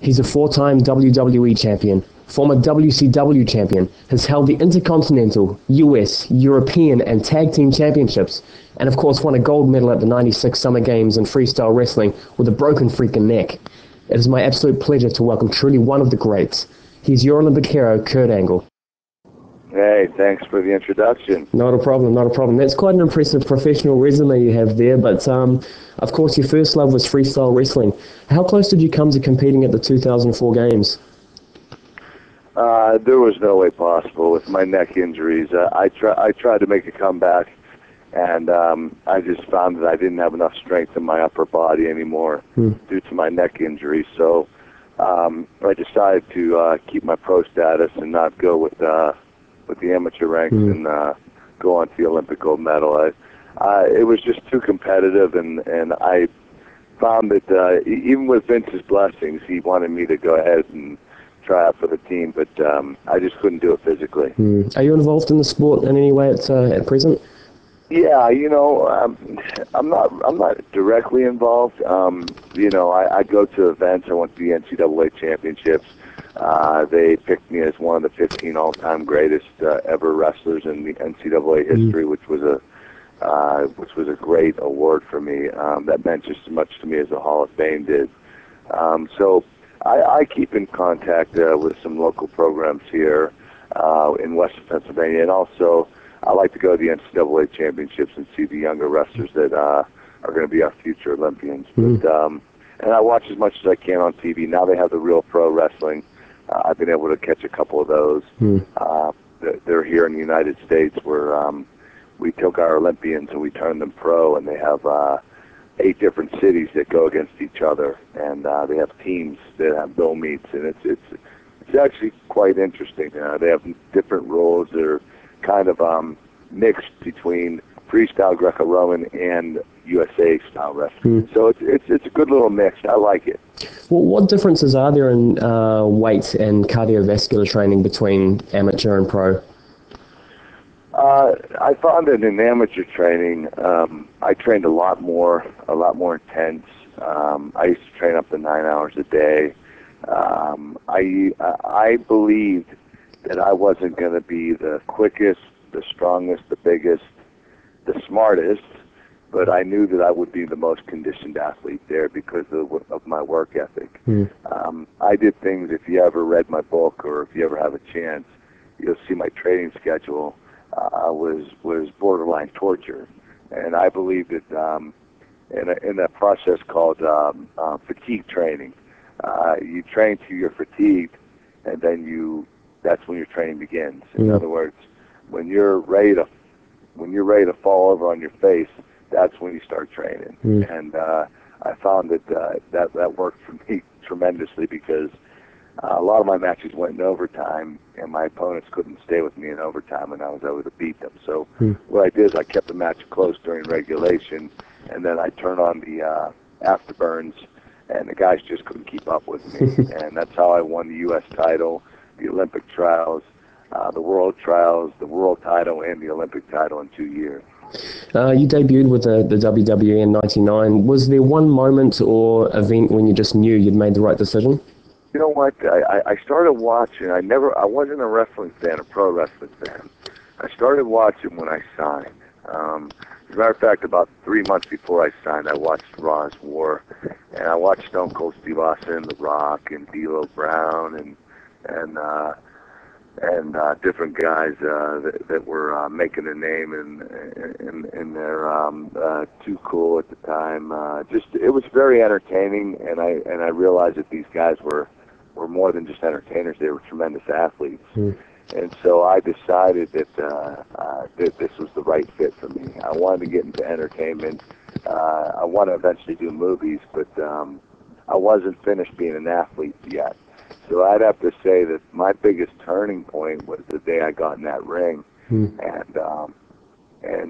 He's a four-time WWE champion, former WCW champion, has held the Intercontinental, US, European, and Tag Team Championships, and of course won a gold medal at the '96 Summer Games in freestyle wrestling with a broken freaking neck. It is my absolute pleasure to welcome truly one of the greats. He's your Olympic hero, Kurt Angle. Hey, thanks for the introduction. Not a problem, not a problem. That's quite an impressive professional resume you have there, but of course your first love was freestyle wrestling. How close did you come to competing at the 2004 Games? There was no way possible with my neck injuries. I tried to make a comeback, and I just found that I didn't have enough strength in my upper body anymore due to my neck injury. So I decided to keep my pro status and not go with the amateur ranks and go on to the Olympic gold medal. It was just too competitive, and I found that even with Vince's blessings, he wanted me to go ahead and try out for the team, but I just couldn't do it physically. Are you involved in the sport in any way at present? Yeah, I'm not directly involved. I go to events. I went to the NCAA championships. They picked me as one of the 15 all-time greatest ever wrestlers in the NCAA history, which was a great award for me. That meant just as much to me as the Hall of Fame did. So I keep in contact with some local programs here in Western Pennsylvania, and also I like to go to the NCAA championships and see the younger wrestlers that are going to be our future Olympians. But, and I watch as much as I can on TV. Now they have the Real Pro Wrestling. I've been able to catch a couple of those. They're here in the United States, where we took our Olympians and we turned them pro, and they have 8 different cities that go against each other, and they have teams that have no meets, and it's actually quite interesting. They have different rules. They're kind of mixed between freestyle Greco-Roman and USA style wrestling. So it's a good little mix. I like it. Well, what differences are there in weight and cardiovascular training between amateur and pro? I found that in amateur training, I trained a lot more intense. I used to train up to 9 hours a day. I believed that I wasn't going to be the quickest, the strongest, the biggest, the smartest, but I knew that I would be the most conditioned athlete there because of my work ethic. I did things, if you ever read my book or if you ever have a chance, you'll see my training schedule was borderline torture. And I believe that in a process called fatigue training, you train till you're fatigued, and then that's when your training begins. In other words, when you're ready to fall over on your face, that's when you start training. And I found that worked for me tremendously, because a lot of my matches went in overtime, and my opponents couldn't stay with me in overtime, and I was able to beat them. So what I did is I kept the match close during regulation, and then I turned on the afterburns, and the guys just couldn't keep up with me. And that's how I won the U.S. title, the Olympic trials, the world trials, the world title, and the Olympic title in 2 years. You debuted with the WWE in '99. Was there one moment or event when you just knew you'd made the right decision? You know what? I started watching. I wasn't a wrestling fan, a pro wrestling fan. I started watching when I signed. As a matter of fact, about 3 months before I signed, I watched Raw's War, and I watched Stone Cold Steve Austin, The Rock, and D'Lo Brown, and different guys that were making a name in their Too Cool at the time. It was very entertaining, and I realized that these guys were more than just entertainers; they were tremendous athletes. And so I decided that this was the right fit for me. I wanted to get into entertainment. I want to eventually do movies, but I wasn't finished being an athlete yet. So I'd have to say that my biggest turning point was the day I got in that ring. And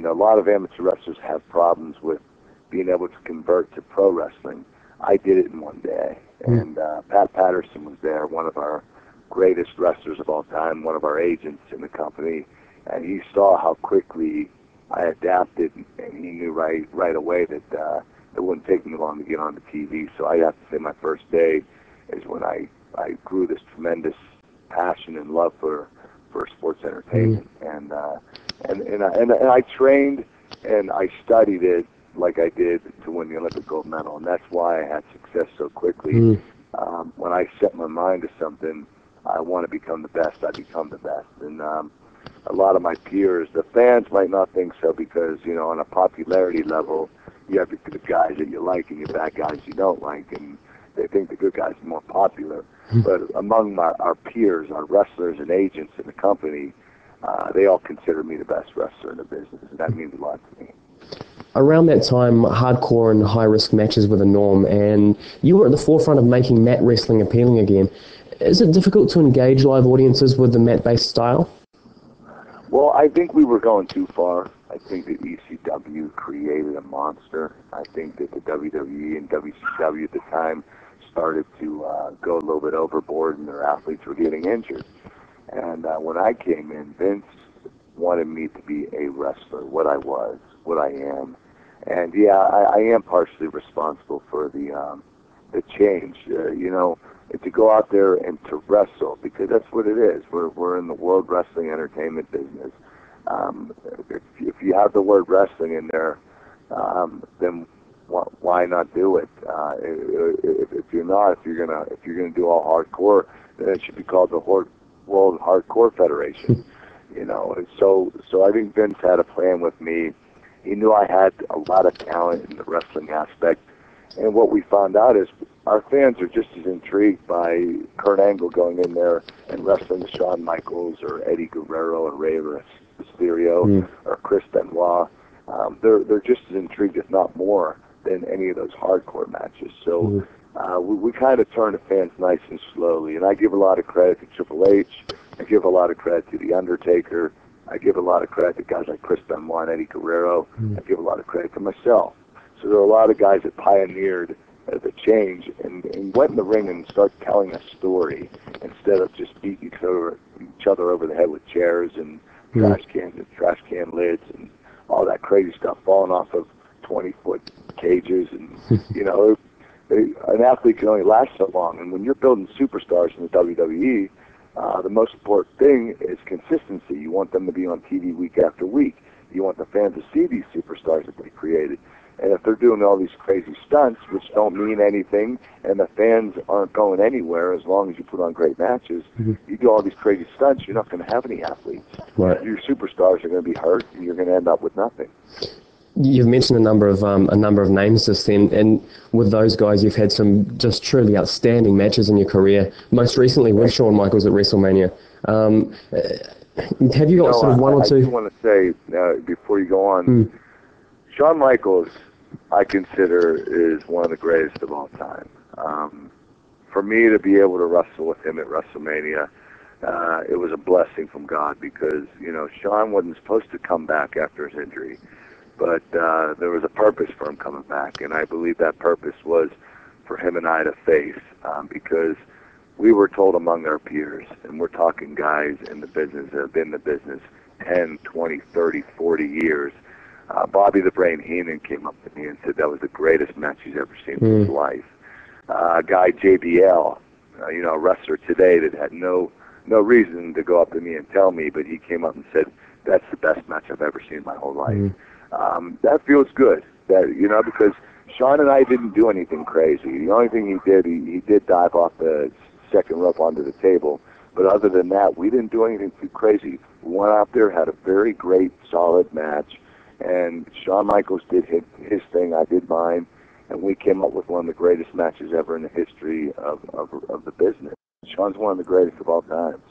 a lot of amateur wrestlers have problems with being able to convert to pro wrestling. I did it in one day. And Pat Patterson was there, one of our greatest wrestlers of all time, one of our agents in the company, and he saw how quickly I adapted, and he knew right away that it wouldn't take me long to get on the TV. So I have to say my first day is when I grew this tremendous passion and love for sports entertainment. And I trained and I studied it like I did to win the Olympic gold medal, and that's why I had success so quickly. When I set my mind to something, I want to become the best, I become the best. And a lot of my peers, the fans might not think so because, you know, on a popularity level, you have the good guys that you like and your bad guys you don't like, and they think the good guys are more popular. But among our peers, our wrestlers and agents in the company, they all consider me the best wrestler in the business, and that means a lot to me. Around that time, hardcore and high-risk matches were the norm, and you were at the forefront of making mat wrestling appealing again. Is it difficult to engage live audiences with the mat-based style? Well, I think we were going too far. I think that ECW created a monster. I think that the WWE and WCW at the time started to go a little bit overboard, and their athletes were getting injured. And when I came in, Vince wanted me to be a wrestler, what I was, what I am. And yeah, I am partially responsible for the change. You know, to go out there and to wrestle, because that's what it is. We're in the World Wrestling Entertainment business. If you have the word wrestling in there, then why not do it? If you're not, if you're gonna do all hardcore, then it should be called the World Hardcore Federation. You know, and so I think Vince had a plan with me. He knew I had a lot of talent in the wrestling aspect, and what we found out is our fans are just as intrigued by Kurt Angle going in there and wrestling Shawn Michaels or Eddie Guerrero or Rey Mysterio or Chris Benoit. They're just as intrigued, if not more, than any of those hardcore matches. So we kind of turn the fans nice and slowly, and I give a lot of credit to Triple H. I give a lot of credit to The Undertaker. I give a lot of credit to guys like Chris Benoit and Eddie Guerrero. I give a lot of credit to myself. So there are a lot of guys that pioneered the change and went in the ring and started telling a story instead of just beating each other over the head with chairs and trash cans and trash can lids and all that crazy stuff, falling off of 20-foot cages. And, you know, an athlete can only last so long. And when you're building superstars in the WWE, the most important thing is consistency. You want them to be on TV week after week. You want the fans to see these superstars that they created. And if they're doing all these crazy stunts, which don't mean anything, and the fans aren't going anywhere as long as you put on great matches, you do all these crazy stunts, you're not going to have any athletes. Right. Your superstars are going to be hurt, and you're going to end up with nothing. You've mentioned a number of names just then, and with those guys, you've had some just truly outstanding matches in your career. Most recently with Shawn Michaels at WrestleMania. Have you got sort of one or two? I do want to say before you go on, Shawn Michaels, I consider, is one of the greatest of all time. For me to be able to wrestle with him at WrestleMania, it was a blessing from God, because, you know, Shawn wasn't supposed to come back after his injury. But there was a purpose for him coming back, and I believe that purpose was for him and I to face, because we were told among our peers, and we're talking guys in the business that have been in the business 10, 20, 30, 40 years. Bobby the Brain Heenan came up to me and said that was the greatest match he's ever seen in his life. Guy JBL, you know, a wrestler today that had no reason to go up to me and tell me, but he came up and said, that's the best match I've ever seen in my whole life. That feels good, that, you know, because Shawn and I didn't do anything crazy. The only thing he did dive off the second rope onto the table. But other than that, we didn't do anything too crazy. We went out there, had a very great, solid match, and Shawn Michaels did his thing, I did mine, and we came up with one of the greatest matches ever in the history of the business. Shawn's one of the greatest of all time.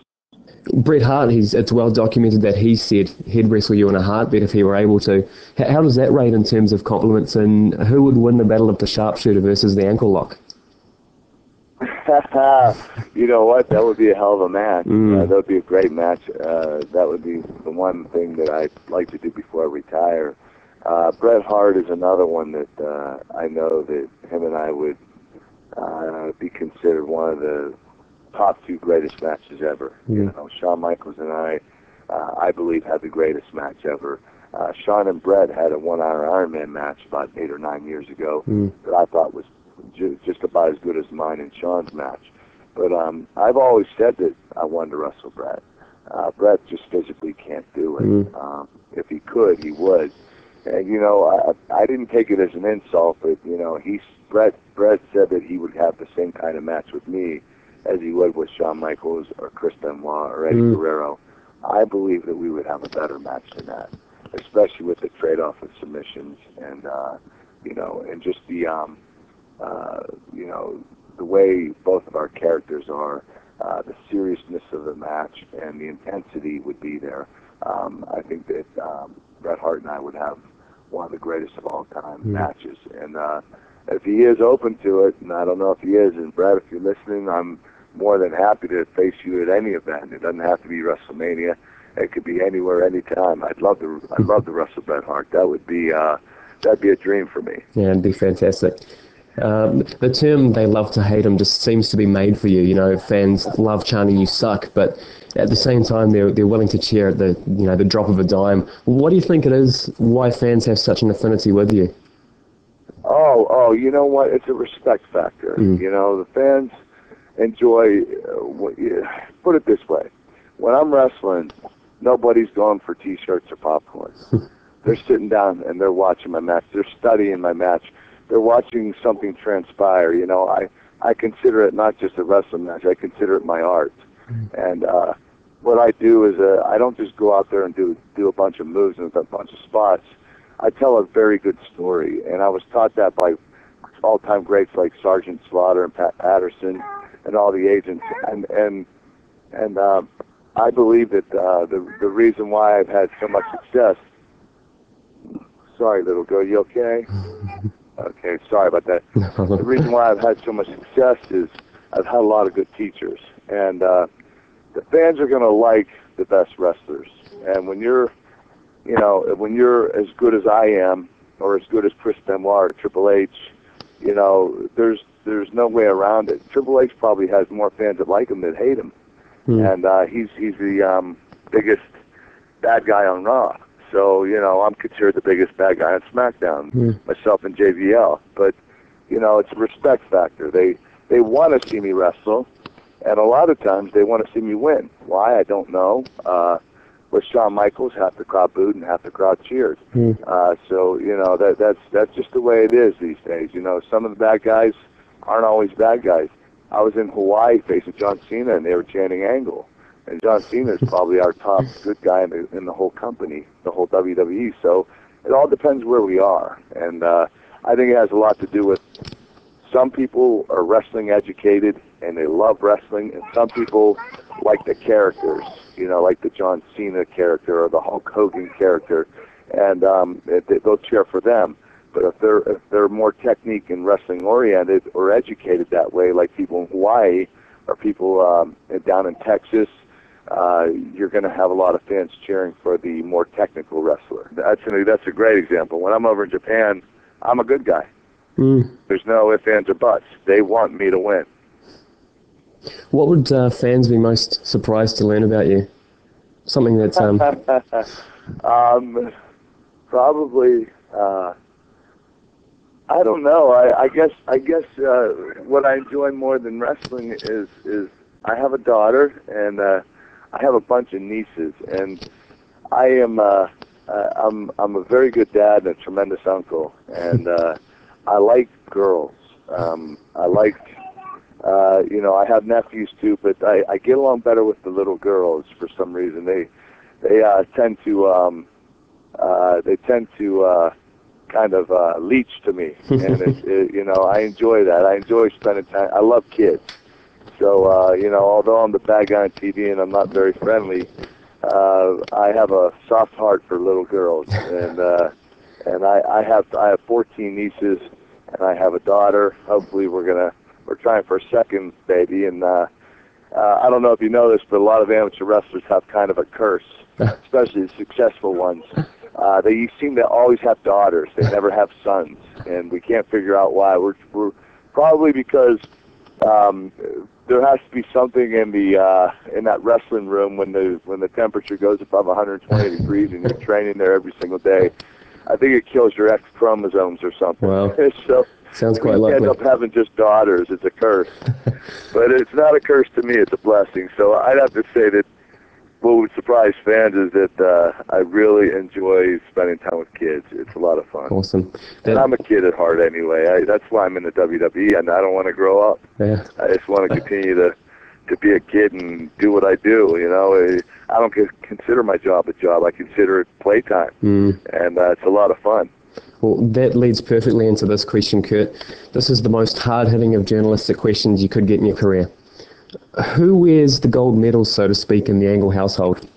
Bret Hart, it's well documented that he said he'd wrestle you in a heartbeat if he were able to. How does that rate in terms of compliments, and who would win the battle of the sharpshooter versus the ankle lock? You know what? That would be a hell of a match. That would be a great match. That would be the one thing that I'd like to do before I retire. Bret Hart is another one that I know that him and I would be considered one of the top two greatest matches ever. You know, Shawn Michaels and I believe, had the greatest match ever. Shawn and Bret had a 1 hour Ironman match about 8 or 9 years ago that I thought was just a about as good as mine and Sean's match. But I've always said that I wanted to wrestle Brett. Brett just physically can't do it. If he could, he would. And, you know, I didn't take it as an insult, but, you know, Brett said that he would have the same kind of match with me as he would with Shawn Michaels or Chris Benoit or Eddie Guerrero. I believe that we would have a better match than that, especially with the trade-off of submissions and, you know, and just the, you know, the way both of our characters are, the seriousness of the match and the intensity would be there. I think that Bret Hart and I would have one of the greatest of all time matches. And if he is open to it, and I don't know if he is, and Brett, if you're listening, I'm more than happy to face you at any event. It doesn't have to be WrestleMania. It could be anywhere, anytime. I'd love to wrestle Bret Hart. That would be that'd be a dream for me. Yeah, it'd be fantastic. The term "they love to hate him" just seems to be made for you. You know, fans love chanting "you suck," but at the same time, they're willing to cheer at the drop of a dime. What do you think it is? Why fans have such an affinity with you? Oh, you know what? It's a respect factor. You know, the fans enjoy. Put it this way: when I'm wrestling, nobody's going for T-shirts or popcorn. They're sitting down and they're watching my match. They're studying my match. They're watching something transpire. You know, I consider it not just a wrestling match. I consider it my art. And what I do is I don't just go out there and do a bunch of moves and a bunch of spots. I tell a very good story, and I was taught that by all-time greats like Sergeant Slaughter and Pat Patterson and all the agents. And I believe that the reason why I've had so much success. Sorry, little girl, you okay? Okay, sorry about that. The reason why I've had so much success is I've had a lot of good teachers, and the fans are going to like the best wrestlers. And when you're as good as I am, or as good as Chris Benoit or Triple H, you know, there's no way around it. Triple H probably has more fans that like him than hate him, and he's the biggest bad guy on Raw. So, you know, I'm considered the biggest bad guy on SmackDown, myself and JVL. But, you know, it's a respect factor. They want to see me wrestle, and a lot of times they want to see me win. Why? I don't know. With Shawn Michaels, half the crowd booed and half the crowd cheered. So, you know, that's just the way it is these days. You know, some of the bad guys aren't always bad guys. I was in Hawaii facing John Cena, and they were chanting Angle. And John Cena is probably our top good guy in the whole company, the whole WWE. So it all depends where we are. And I think it has a lot to do with some people are wrestling educated and they love wrestling, and some people like the characters, you know, like the John Cena character or the Hulk Hogan character, and they'll cheer for them. But if they're more technique and wrestling oriented or educated that way, like people in Hawaii or people down in Texas, you're going to have a lot of fans cheering for the more technical wrestler. That's a great example. When I'm over in Japan, I'm a good guy. There's no ifs, ands, or buts. They want me to win. What would fans be most surprised to learn about you? Something that's probably I don't know. I guess what I enjoy more than wrestling is I have a daughter and I have a bunch of nieces, and I am I'm a very good dad and a tremendous uncle, and I like girls. I like you know, I have nephews too, but I get along better with the little girls for some reason. They tend to kind of leech to me, and you know, I enjoy that. I enjoy spending time. I love kids. So, you know, although I'm the bad guy on TV and I'm not very friendly, I have a soft heart for little girls, and I have 14 nieces, and I have a daughter. Hopefully, we're trying for a second baby, and I don't know if you know this, but a lot of amateur wrestlers have kind of a curse, especially the successful ones. They seem to always have daughters. They never have sons, and we can't figure out why. We're probably because there has to be something in that wrestling room when the temperature goes above 120 degrees and you're training there every single day. I think it kills your X chromosomes or something. Wow. Sounds quite we likely. end up having just daughters. It's a curse. But it's not a curse to me. It's a blessing. So I'd have to say that what would surprise fans is that I really enjoy spending time with kids. It's a lot of fun. Awesome. And I'm a kid at heart anyway. That's why I'm in the WWE, and I don't want to grow up. Yeah. I just want to continue to be a kid and do what I do. You know, I don't consider my job a job. I consider it playtime, and it's a lot of fun. Well, that leads perfectly into this question, Kurt. This is the most hard-hitting of journalistic questions you could get in your career. Who wears the gold medal, so to speak, in the Angle household?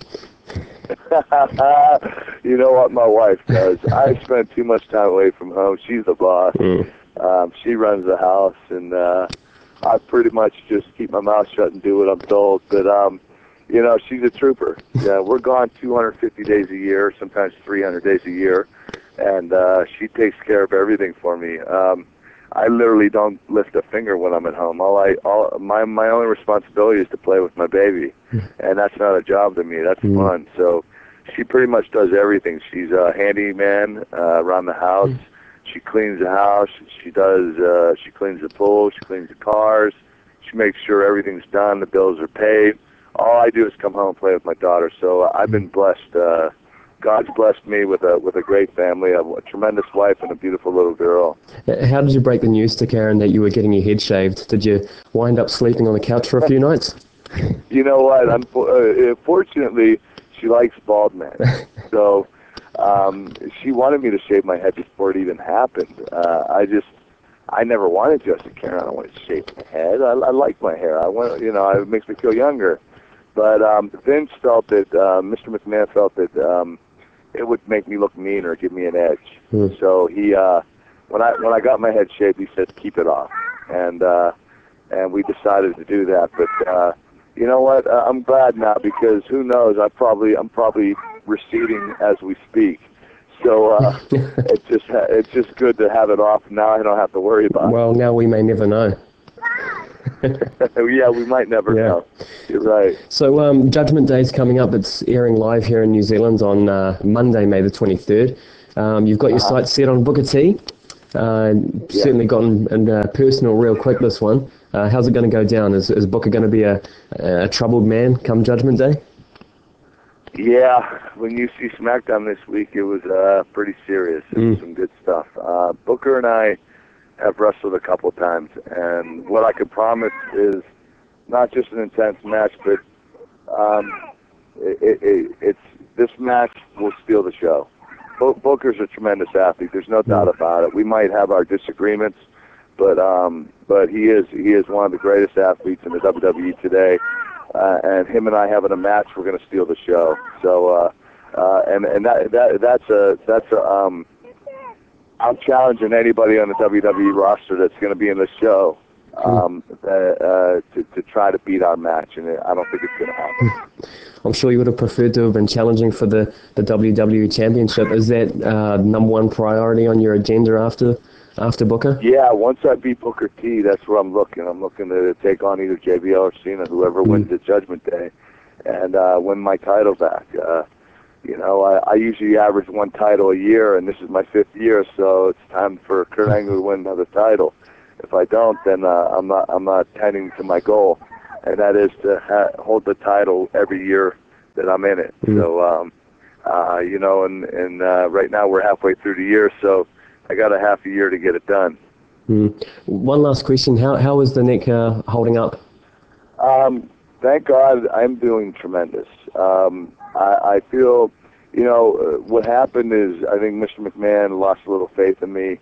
You know what? My wife does. I spend too much time away from home. She's the boss. She runs the house, and I pretty much just keep my mouth shut and do what I'm told. But, you know, she's a trooper. Yeah, we're gone 250 days a year, sometimes 300 days a year, and she takes care of everything for me. I literally don't lift a finger when I'm at home. My only responsibility is to play with my baby, and that's not a job to me. That's fun. So she pretty much does everything. She's a handyman around the house. She cleans the house. She cleans the pool. She cleans the cars. She makes sure everything's done. The bills are paid. All I do is come home and play with my daughter. So I've been blessed. God's blessed me with a great family, a tremendous wife, and a beautiful little girl. How did you break the news to Karen that you were getting your head shaved? Did you wind up sleeping on the couch for a few nights? You know what? Fortunately, she likes bald men. So she wanted me to shave my head before it even happened. I never wanted to. I said, Karen, I don't want to shave my head. I like my hair. It makes me feel younger. But Vince felt that, Mr. McMahon felt that it would make me look mean or give me an edge. So he, when I got my head shaved, he said, keep it off. And we decided to do that. But you know what? I'm glad now because who knows? I'm probably receding as we speak. So it's just good to have it off. Now I don't have to worry about it. Well, now we may never know. Yeah, we might never know. You're right. So Judgment Day is coming up. It's airing live here in New Zealand on Monday, May the 23rd. You've got your sights set on Booker T. Certainly gotten personal real quick, this one. How's it going to go down? Is Booker going to be a troubled man come Judgment Day? Yeah, when you see SmackDown this week, it was pretty serious. It was some good stuff. Booker and I have wrestled a couple times, and what I can promise is not just an intense match, but this match will steal the show. Booker's a tremendous athlete. There's no doubt about it. We might have our disagreements, but he is one of the greatest athletes in the WWE today. And him and I having a match, we're going to steal the show. So I'm challenging anybody on the WWE roster that's going to be in the show to try to beat our match, and I don't think it's going to happen. I'm sure you would have preferred to have been challenging for the WWE Championship. Is that number one priority on your agenda after Booker? Yeah, once I beat Booker T, that's where I'm looking. I'm looking to take on either JBL or Cena, whoever wins the Judgment Day, and win my title back. I usually average one title a year, and this is my 5th year, so it's time for Kurt Angle to win another title. If I don't, then I'm not tending to my goal, and that is to hold the title every year that I'm in it. So, right now we're halfway through the year, so I got a half a year to get it done. One last question: How is the neck holding up? Thank God, I'm doing tremendous. I feel, what happened is I think Mr. McMahon lost a little faith in me.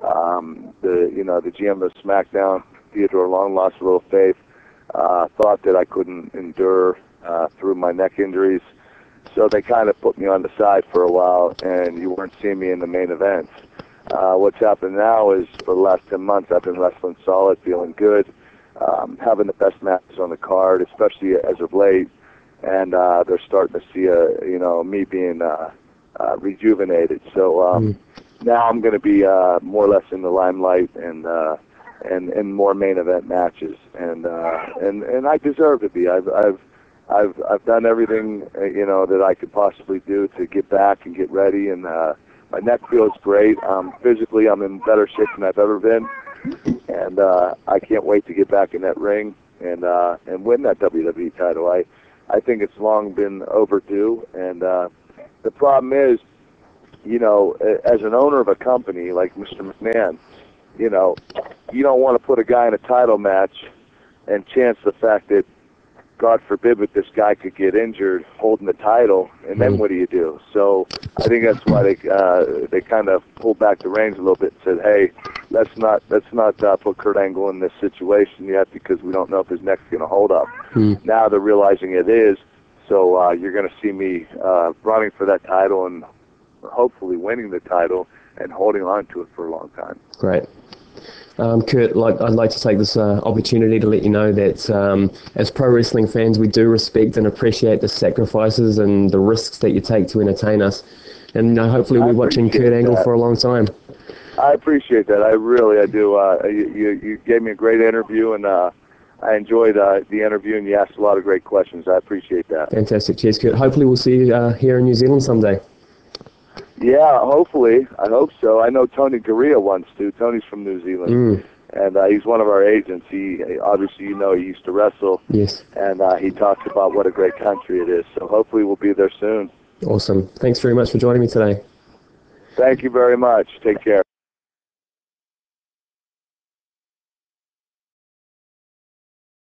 The GM of SmackDown, Theodore Long, lost a little faith. Thought that I couldn't endure through my neck injuries, so they kind of put me on the side for a while, and you weren't seeing me in the main events. What's happened now is for the last 10 months, I've been wrestling solid, feeling good, having the best matches on the card, especially as of late. And they're starting to see, me being rejuvenated. So now I'm going to be more or less in the limelight and more main event matches, and I deserve to be. I've done everything that I could possibly do to get back and get ready, and My neck feels great. Physically, I'm in better shape than I've ever been, and I can't wait to get back in that ring and win that WWE title. I think it's long been overdue, and the problem is, you know, as an owner of a company like Mr. McMahon, you know, you don't want to put a guy in a title match and chance the fact that, God forbid, but this guy could get injured holding the title, and then what do you do? So I think that's why they kind of pulled back the reins a little bit and said, hey, let's not put Kurt Angle in this situation yet because we don't know if his neck's going to hold up. Now they're realizing it is, so you're going to see me running for that title and hopefully winning the title and holding on to it for a long time. Great. Kurt, I'd like to take this opportunity to let you know that as pro wrestling fans, we do respect and appreciate the sacrifices and the risks that you take to entertain us. And hopefully we'll be watching Kurt Angle for a long time. I appreciate that. I do. You gave me a great interview, and I enjoyed the interview, and you asked a lot of great questions. I appreciate that. Fantastic. Cheers, Kurt. Hopefully we'll see you here in New Zealand someday. Yeah, hopefully. I hope so. I know Tony Gurria wants to. Tony's from New Zealand, and he's one of our agents. He obviously, you know, he used to wrestle. Yes. And he talks about what a great country it is. So hopefully we'll be there soon. Awesome. Thanks very much for joining me today. Thank you very much. Take care.